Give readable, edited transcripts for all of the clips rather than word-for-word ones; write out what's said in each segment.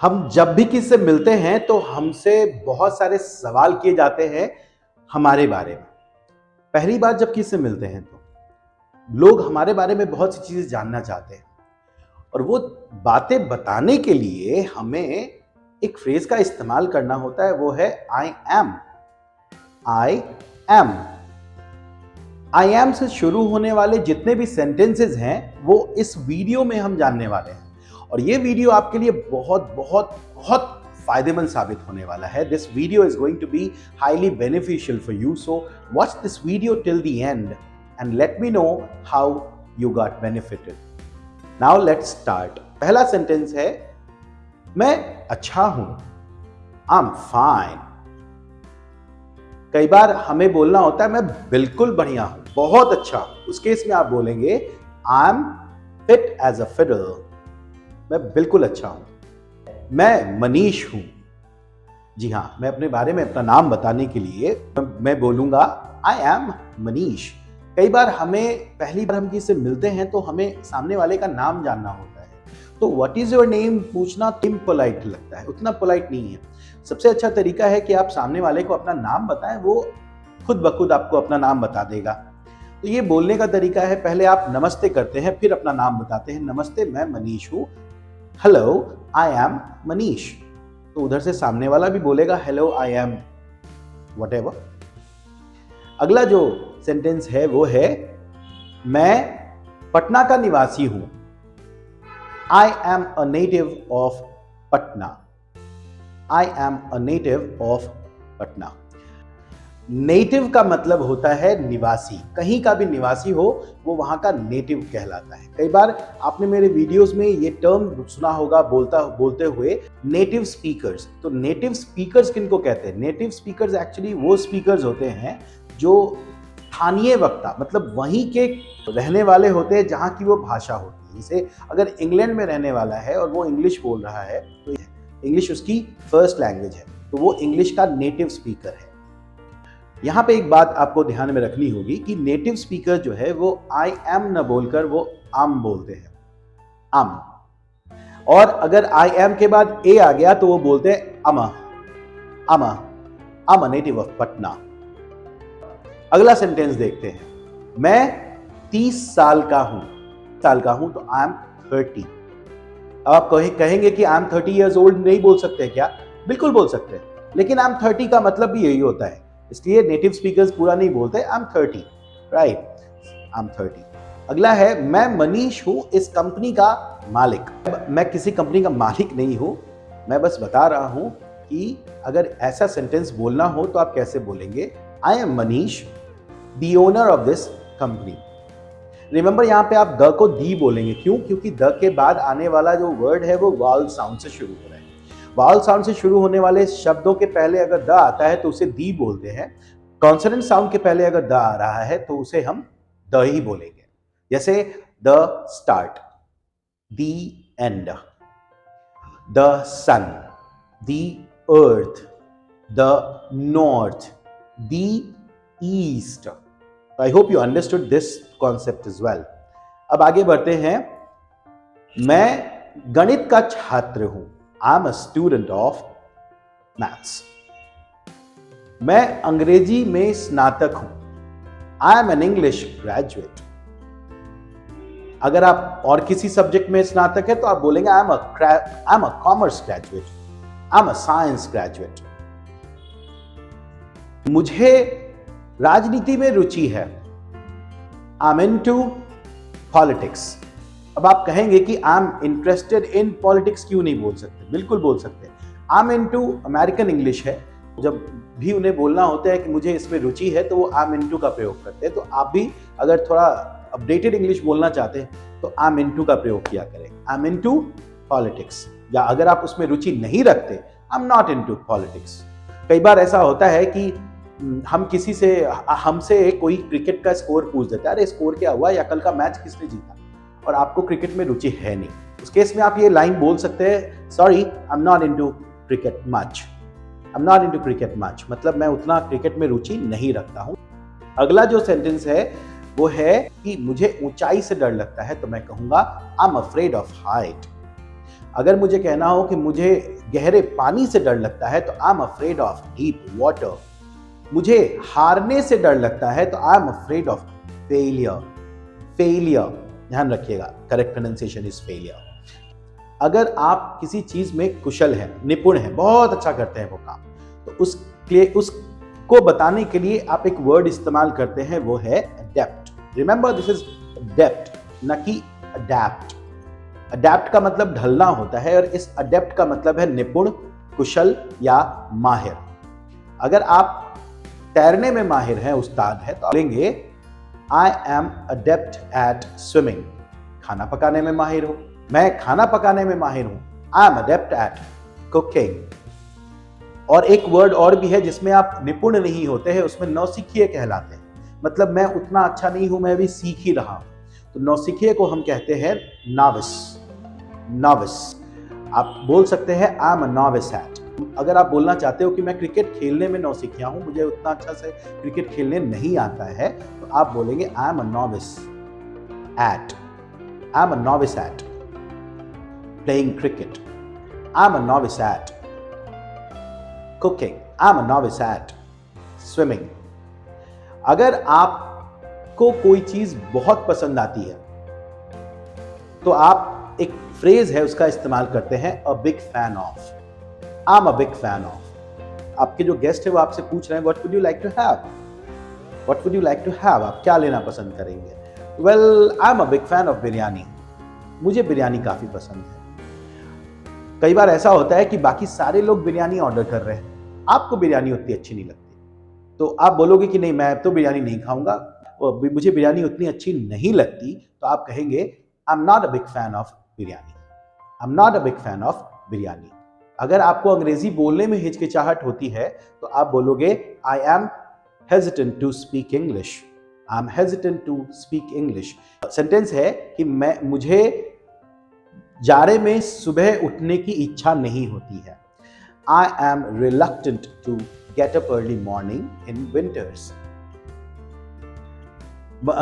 हम जब भी किसी से मिलते हैं तो हमसे बहुत सारे सवाल किए जाते हैं हमारे बारे में। पहली बार जब किसी से मिलते हैं तो लोग हमारे बारे में बहुत सी चीजें जानना चाहते हैं और वो बातें बताने के लिए हमें एक फ्रेज का इस्तेमाल करना होता है, वो है I M. I am I am से शुरू होने वाले जितने भी सेंटेंसेस हैं वो इस वीडियो में हम जानने वाले हैं और ये वीडियो आपके लिए बहुत बहुत बहुत फायदेमंद साबित होने वाला है। This video is going to be highly beneficial for you, so watch this video till the end and let me know how you got benefited. Now let's start. पहला सेंटेंस है मैं अच्छा हूं, आई एम फाइन। कई बार हमें बोलना होता है मैं बिल्कुल बढ़िया हूं, बहुत अच्छा। उस केस में आप बोलेंगे I am fit as a fiddle. मैं बिल्कुल अच्छा हूं। मैं मनीष हूं। जी हां, मैं अपने बारे में अपना नाम बताने के लिए मैं बोलूंगा आई एम मनीष। कई बार हमें पहली बार हम किसी से मिलते हैं तो हमें सामने वाले का नाम जानना होता है, तो व्हाट इज योर नेम पूछना इम्पोलाइट लगता है, उतना पोलाइट नहीं है। सबसे अच्छा तरीका है कि आप सामने वाले को अपना नाम बताएं, वो खुद ब खुद आपको अपना नाम बता देगा। तो ये बोलने का तरीका है, पहले आप नमस्ते करते हैं फिर अपना नाम बताते हैं। नमस्ते, मैं मनीष हूं। Hello, I am Manish. तो उधर से सामने वाला भी बोलेगा हेलो, आई एम व्हाटएवर। अगला जो सेंटेंस है वो है मैं पटना का निवासी हूं। I am a native of Patna. I am a native of Patna. Native का मतलब होता है निवासी। कहीं का भी निवासी हो वो वहां का नेटिव कहलाता है। कई बार आपने मेरे वीडियोस में ये टर्म सुना होगा बोलते हुए नेटिव स्पीकर्स। तो नेटिव स्पीकर्स किनको कहते हैं? नेटिव स्पीकर्स एक्चुअली वो स्पीकर्स होते हैं जो स्थानीय वक्ता, मतलब वहीं के रहने वाले होते हैं जहां की वो भाषा होती है। जैसे अगर इंग्लैंड में रहने वाला है और वो इंग्लिश बोल रहा है तो इंग्लिश उसकी फर्स्ट लैंग्वेज है, तो वो इंग्लिश का नेटिव स्पीकर है। यहां पे एक बात आपको ध्यान में रखनी होगी कि नेटिव स्पीकर जो है वो आई एम न बोलकर वो आम बोलते हैं, आम। और अगर आई एम के बाद ए आ गया तो वो बोलते हैं अमा, अमा, अमा नेटिव ऑफ पटना। अगला सेंटेंस देखते हैं। मैं 30 साल का हूं तो आई एम 30। अब आप कहेंगे कि आई एम 30 ईयर्स ओल्ड नहीं बोल सकते क्या? बिल्कुल बोल सकते हैं, लेकिन आई एम 30 का मतलब भी यही होता है, इसलिए नेटिव स्पीकर्स पूरा नहीं बोलते I am 30, right? I am 30। अगला है मैं मनीष हूं इस कंपनी का मालिक। मैं किसी कंपनी का मालिक नहीं हूं, मैं बस बता रहा हूं कि अगर ऐसा सेंटेंस बोलना हो तो आप कैसे बोलेंगे। I M Manish the owner of this company. Remember यहां पे आप द को दी बोलेंगे, क्यों? क्योंकि द के बाद आने वाला जो वर्ड है वो वावल साउंड से शुरू हो रहा है। वावल साउंड से शुरू होने वाले शब्दों के पहले अगर द आता है तो उसे दी बोलते हैं। कॉन्सोनेंट साउंड के पहले अगर द आ रहा है तो उसे हम द ही बोलेंगे। जैसे the start, the end, the sun, the earth, the north, the east. I hope you understood this concept as well. अब आगे बढ़ते हैं। मैं गणित का छात्र हूं, I am a student of maths. मैं अंग्रेजी में स्नातक हूं, I am an English graduate. अगर आप और किसी सब्जेक्ट में स्नातक है तो आप बोलेंगे I am a commerce graduate, I am a science graduate. मुझे राजनीति में रुचि है, आई एम इनटू पॉलिटिक्स। अब आप कहेंगे कि I am interested in politics क्यों नहीं बोल सकते? बिल्कुल बोल सकते हैं। I am into American English है, जब भी उन्हें बोलना होता है कि मुझे इसमें रुचि है तो वो आई एम इनटू का प्रयोग करते हैं। तो आप भी अगर थोड़ा अपडेटेड इंग्लिश बोलना चाहते हैं तो आई एम इनटू का प्रयोग किया करें, आई एम इनटू पॉलिटिक्स। या अगर आप उसमें रुचि नहीं रखते, I am not into politics. कई बार ऐसा होता है कि हमसे कोई क्रिकेट का स्कोर पूछ देता है, अरे स्कोर क्या हुआ या कल का मैच किसने जीता, और आपको क्रिकेट में रुचि है नहीं। उस केस में आप ये लाइन बोल सकते हैं, sorry I am not into cricket much, I am not into cricket much, मतलब मैं उतना क्रिकेट में रुचि नहीं रखता हूं। अगला जो सेंटेंस है वो है कि मुझे ऊंचाई से डर लगता है, तो मैं कहूंगा I am afraid of height. अगर मुझे कहना हो कि मुझे गहरे पानी से डर लगता है तो I am afraid of deep water. मुझे हारने से डर लगता है तो I am afraid of failure. Failure, ध्यान रखिएगा, करेक्ट प्रोनाउंसिएशन इज फेलियर। अगर आप किसी चीज में कुशल हैं, निपुण हैं, बहुत अच्छा करते हैं वो काम, तो उसको बताने के लिए आप एक वर्ड इस्तेमाल करते हैं, वो है adapt. Remember this is adapt, न कि अडैप्ट। अडैप्ट का मतलब ढलना होता है और इस अडेप्ट का मतलब है निपुण, कुशल या माहिर। अगर आप तैरने में माहिर हैं, उस्ताद हैं, तो बोलेंगे I am adept at swimming. खाना पकाने में माहिर हूं, मैं खाना पकाने में माहिर हूं, I am adept at cooking. और एक वर्ड और भी है जिसमें आप निपुण नहीं होते हैं, उसमें नौसिखिए कहलाते हैं। मतलब मैं उतना अच्छा नहीं हूं, मैं अभी सीख ही रहा हूं। तो नौसिखिए को हम कहते हैं नॉविस। नॉविस, आप बोल सकते हैं I am a novice at. अगर आप बोलना चाहते हो कि मैं क्रिकेट खेलने में नौसिखिया हूं, मुझे उतना अच्छा से क्रिकेट खेलने नहीं आता है, तो आप बोलेंगे I am a novice at, I am a novice at playing cricket, I am a novice at cooking, I am a novice at swimming. अगर आपको कोई चीज बहुत पसंद आती है तो आप एक फ्रेज है उसका इस्तेमाल करते हैं, a big fan of. I am a big fan of. आपके जो गेस्ट है वो आपसे पूछ रहे हैं what would you like to have, what would you like to have, आप क्या लेना पसंद करेंगे? Well, I am a big fan of biryani. मुझे बिरयानी काफी पसंद है। कई बार ऐसा होता है कि बाकी सारे लोग बिरयानी ऑर्डर कर रहे हैं, आपको बिरयानी उतनी अच्छी नहीं लगती, तो आप बोलोगे कि नहीं, मैं तो बिरयानी नहीं खाऊंगा, मुझे बिरयानी उतनी अच्छी नहीं लगती, तो आप कहेंगे I am not a big fan of biryani, I am not a big fan of biryani. अगर आपको अंग्रेजी बोलने में हिचकिचाहट होती है तो आप बोलोगे I am hesitant to speak English, I am hesitant to speak English. Sentence है कि मुझे जाड़े में सुबह उठने की इच्छा नहीं होती है। I am reluctant to get up early morning in winters.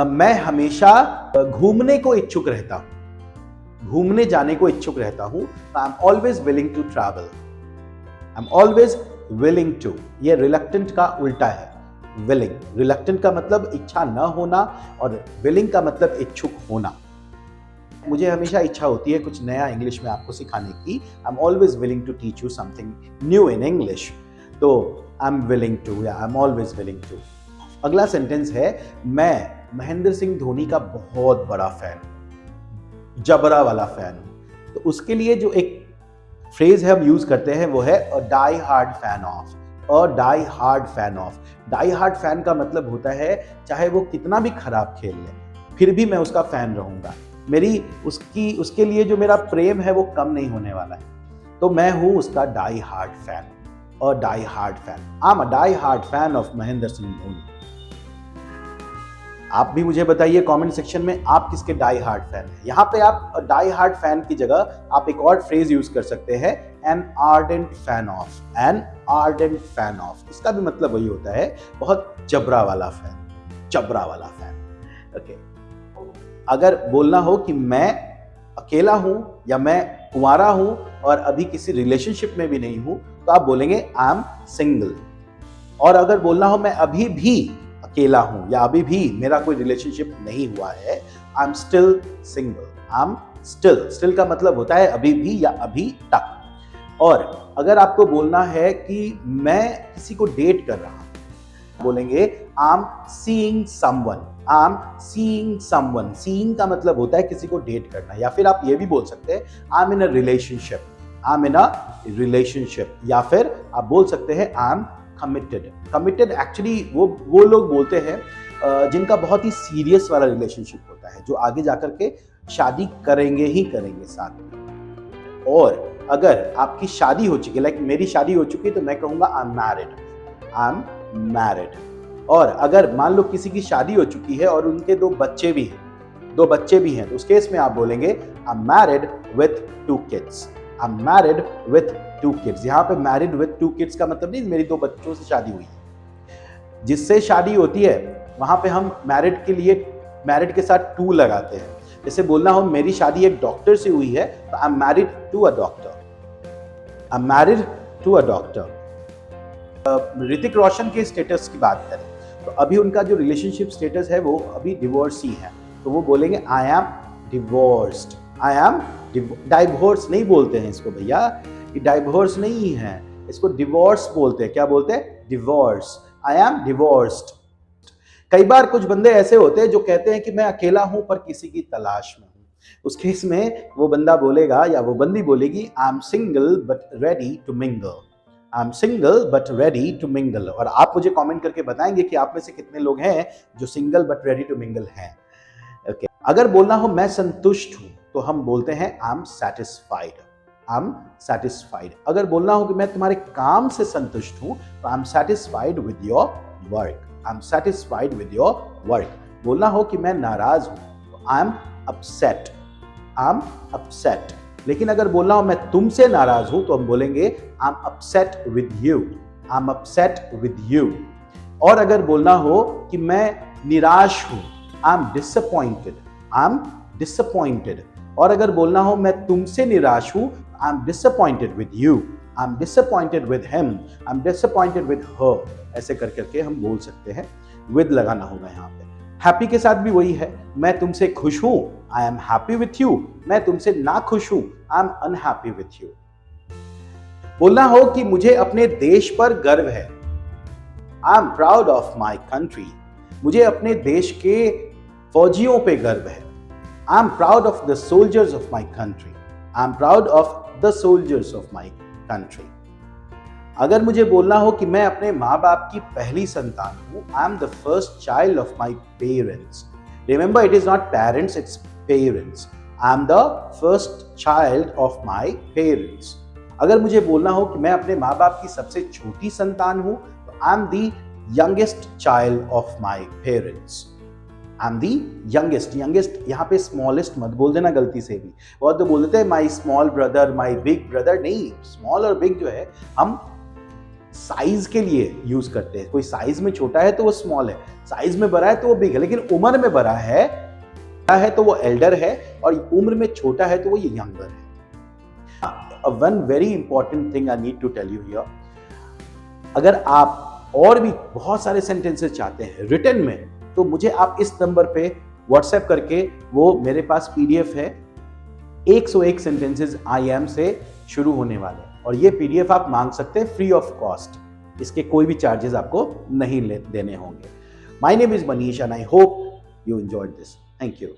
मैं हमेशा घूमने को इच्छुक रहता हूं, घूमने जाने को इच्छुक रहता हूं। I am always willing to travel, I am always willing to. ये रिलक्टेंट का उल्टा है, विलिंग। रिलक्टेंट का मतलब इच्छा न होना और विलिंग का मतलब इच्छुक होना। मुझे हमेशा इच्छा होती है कुछ नया इंग्लिश में आपको सिखाने की। I am always willing to teach you something new in English. तो आई एम विलिंग टू या I am always willing to. अगला सेंटेंस है, मैं महेंद्र सिंह धोनी का बहुत बड़ा फैन हूं, जबरा वाला फैन हूं। तो उसके लिए जो एक फ्रेज है हम यूज करते हैं वो है a die hard fan of, a die hard fan of. Die hard fan का मतलब होता है चाहे वो कितना भी खराब खेल ले फिर भी मैं उसका फैन रहूंगा, मेरी उसके लिए जो मेरा प्रेम है वो कम नहीं होने वाला है। तो मैं हूं उसका डाई हार्ड फैन, अ die hard fan. I am a die hard fan of Mahendra Singh Dhoni. आप भी मुझे बताइए कमेंट सेक्शन में आप किसके डाई हार्ड फैन हैं। यहाँ पे आप डाई हार्ड फैन की जगह आप एक और फ्रेज यूज कर सकते हैं, an ardent fan of, an ardent fan of. इसका भी मतलब वही होता है, बहुत जबरा वाला फैन, जबरा वाला फैन। ओके। अगर बोलना हो कि मैं अकेला हूं या मैं कुंवारा हूं और अभी किसी रिलेशनशिप में भी नहीं हूं, तो आप बोलेंगे आई एम सिंगल। और अगर बोलना हो मैं अभी भी अकेला हूं या अभी भी मेरा कोई रिलेशनशिप नहीं हुआ है, I am still single, I am still. Still का मतलब होता है अभी भी या अभी तक। और अगर आपको बोलना है कि मैं किसी को डेट कर रहा हूं, बोलेंगे I am seeing someone, I am seeing someone. Seeing का मतलब होता है किसी को डेट करना। या फिर आप ये भी बोल सकते हैं I M in a relationship, I am in a relationship. या फिर आप बोल सकते हैं I am committed. Committed actually वो लोग बोलते हैं जिनका बहुत ही सीरियस वाला रिलेशनशिप होता है, जो आगे जाकर के शादी करेंगे ही करेंगे साथ में। और अगर आपकी शादी हो चुकी है, लाइक मेरी शादी हो चुकी है, तो मैं कहूंगा आई am married, I am married. और अगर मान लो किसी की शादी हो चुकी है और उनके दो बच्चे भी हैं, तो उस केस में आप बोलेंगे I am married with 2 kids, I am married with 2 kids. यहाँ पे मैरिड विथ 2 किड्स का मतलब नहीं मेरी 2 बच्चों से शादी हुई है। जिससे शादी होती है वहां पे हम मैरिड के लिए मैरिड के साथ 2 लगाते हैं। जैसे बोलना हो मेरी शादी एक डॉक्टर से हुई है, तो I am married to a doctor, I am married to a doctor. Hrithik Roshan के स्टेटस की बात करें तो अभी उनका जो रिलेशनशिप स्टेटस है वो अभी डिवोर्स ही है, तो वो बोलेंगे I M divorced, I am divorce नहीं बोलते हैं इसको भैया, ये डाइवोर्स नहीं है, इसको डिवोर्स बोलते हैं। क्या बोलते हैं? डिवोर्स। I am divorced. कई बार कुछ बंदे ऐसे होते हैं जो कहते हैं कि मैं अकेला हूं पर किसी की तलाश में हूं, उस केस में वो बंदा बोलेगा या वो बंदी बोलेगी I am single but ready to mingle, I am single but ready to mingle. और आप मुझे कमेंट करके बताएंगे कि आप में से कितने लोग हैं जो single but ready to mingle हैं। ओके, अगर बोलना हो मैं संतुष्ट हूं तो हम बोलते हैं I am satisfied, I am satisfied. अगर बोलना हो कि मैं तुम्हारे काम से संतुष्ट हूं तो I am satisfied with your work, I am satisfied with your work. बोलना हो कि मैं नाराज हूं तो I am upset, I am upset. लेकिन अगर बोलना हो मैं तुमसे नाराज हूं तो हम बोलेंगे I am upset with you, I am upset with you. और अगर बोलना हो कि मैं निराश हूं, I am disappointed, I am disappointed. और अगर बोलना हो मैं तुमसे निराश हूं, I am disappointed with you, I am disappointed with him, I am disappointed with her. ऐसे कर करके हम बोल सकते हैं, विद लगाना होगा यहाँ पे। हैप्पी के साथ भी वही है, मैं तुमसे खुश हूं, I am happy with you, मैं तुमसे ना खुश हूं, I M unhappy with you. बोलना हो कि मुझे अपने देश पर गर्व है, I am proud of my country, मुझे अपने देश के फौजियों पे गर्व है, I am proud of the soldiers of my country, I am proud of the soldiers of my country. अगर मुझे बोलना हो कि मैं अपने माँ बाप की पहली संतान हूं, I am the first child of my parents. Remember, it is not parents, its parents. I am the first child of my parents. अगर मुझे बोलना हो कि मैं अपने माँ बाप की सबसे छोटी संतान हूं तो I am the youngest child of my parents, I am the youngest. Youngest यहाँ पे स्मॉलेस्ट मत बोल देना गलती से भी, बहुत तो बोल देते हैं my small brother, my big brother. नहीं, स्मॉल और बिग जो है हम साइज के लिए यूज करते हैं। कोई साइज में छोटा है तो वो स्मॉल है, साइज में बड़ा है तो वो बिग है, लेकिन उम्र में बड़ा है तो वो एल्डर है, और उम्र में छोटा है तो वो यंगर है। One very important thing I need to tell you here, अगर आप और भी बहुत सारे सेंटेंसेस चाहते हैं रिटन में तो मुझे आप इस नंबर पे व्हाट्सएप करके, वो मेरे पास पीडीएफ है 101 सेंटेंसेस आई एम से शुरू होने वाले, और ये पीडीएफ आप मांग सकते हैं फ्री ऑफ कॉस्ट, इसके कोई भी चार्जेस आपको नहीं देने होंगे। My name is Manish and I hope you enjoyed this. Thank you.